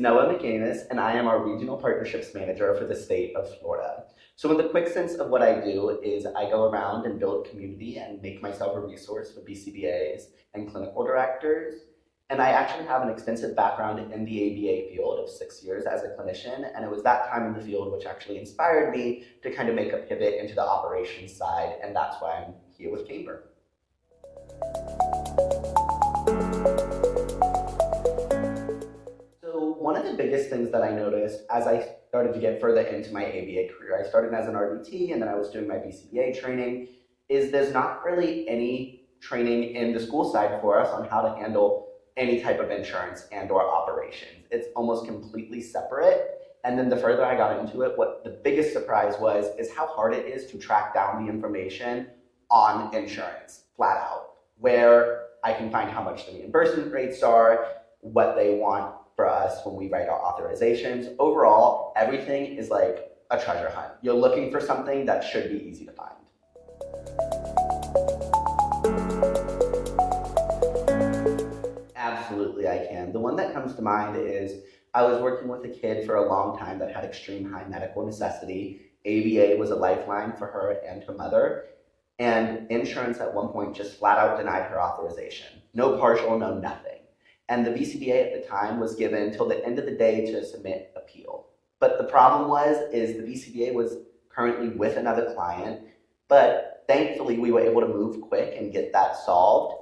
Noah McAmis, and I am our Regional Partnerships Manager for the state of Florida. So in the quick sense of what I do is I go around and build community and make myself a resource for BCBAs and clinical directors. And I actually have an extensive background in the ABA field of 6 years as a clinician, and it was that time in the field which actually inspired me to kind of make a pivot into the operations side, and that's why I'm here with Camber. One of the biggest things that I noticed as I started to get further into my ABA career, I started as an RDT and then I was doing my BCBA training, is there's not really any training in the school side for us on how to handle any type of insurance and or operations. It's almost completely separate. And then the further I got into it, what the biggest surprise was is how hard it is to track down the information on insurance, flat out, where I can find how much the reimbursement rates are, what they want for us when we write our authorizations. Overall, everything is like a treasure hunt. You're looking for something that should be easy to find. Absolutely, I can. The one that comes to mind is I was working with a kid for a long time that had extreme high medical necessity. ABA was a lifeline for her and her mother, and insurance at one point just flat out denied her authorization. No partial, no nothing. And the BCBA at the time was given till the end of the day to submit appeal. But the problem is the BCBA was currently with another client, but thankfully we were able to move quick and get that solved.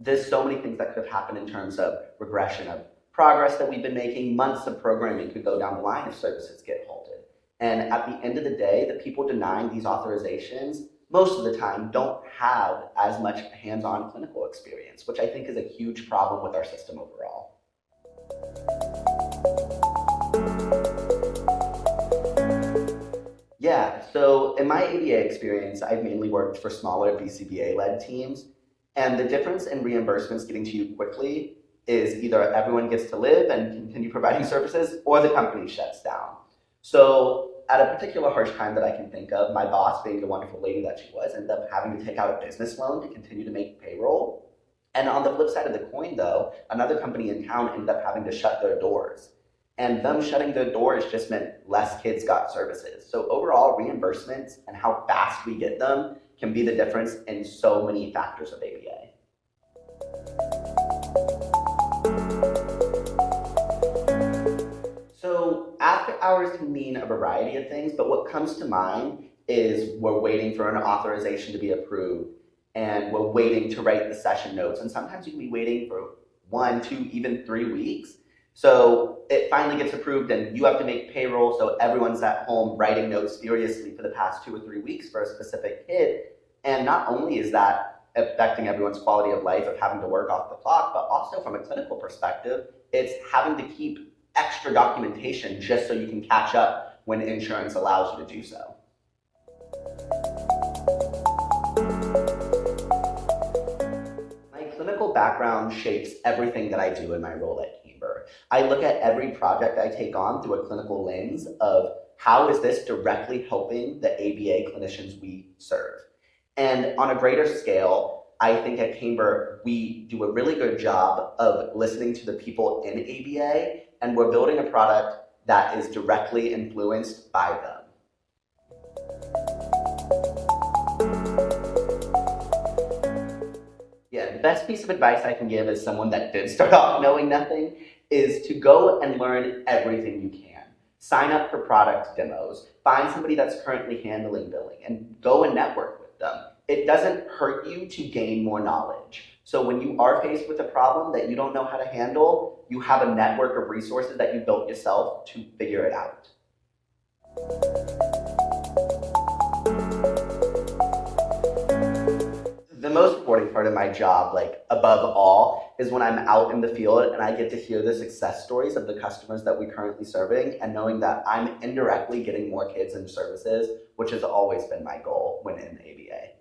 There's so many things that could have happened in terms of regression of progress that we've been making. Months of programming could go down the line if services get halted. And at the end of the day, the people denying these authorizations most of the time don't have as much hands-on clinical experience, which I think is a huge problem with our system overall. Yeah, so in my ABA experience, I've mainly worked for smaller BCBA-led teams, and the difference in reimbursements getting to you quickly is either everyone gets to live and continue providing services, or the company shuts down. So at a particular harsh time that I can think of, my boss, being the wonderful lady that she was, ended up having to take out a business loan to continue to make payroll. And on the flip side of the coin, though, another company in town ended up having to shut their doors. And them shutting their doors just meant less kids got services. So overall, reimbursements and how fast we get them can be the difference in so many factors of ABA. So after hours can mean a variety of things, but what comes to mind is we're waiting for an authorization to be approved, and we're waiting to write the session notes. And sometimes you can be waiting for 1, 2, even 3 weeks. So it finally gets approved and you have to make payroll, so everyone's at home writing notes furiously for the past 2 or 3 weeks for a specific kid. And not only is that affecting everyone's quality of life of having to work off the clock, but also from a clinical perspective, it's having to keep extra documentation just so you can catch up when insurance allows you to do so. My clinical background shapes everything that I do in my role at Camber. I look at every project I take on through a clinical lens of how is this directly helping the ABA clinicians we serve. And on a greater scale, I think at Camber, we do a really good job of listening to the people in ABA, and we're building a product that is directly influenced by them. Yeah, the best piece of advice I can give as someone that did start off knowing nothing is to go and learn everything you can. Sign up for product demos, find somebody that's currently handling billing, and go and network with them. It doesn't hurt you to gain more knowledge. So when you are faced with a problem that you don't know how to handle, you have a network of resources that you built yourself to figure it out. The most rewarding part of my job, like above all, is when I'm out in the field and I get to hear the success stories of the customers that we're currently serving, and knowing that I'm indirectly getting more kids into services, which has always been my goal when in ABA.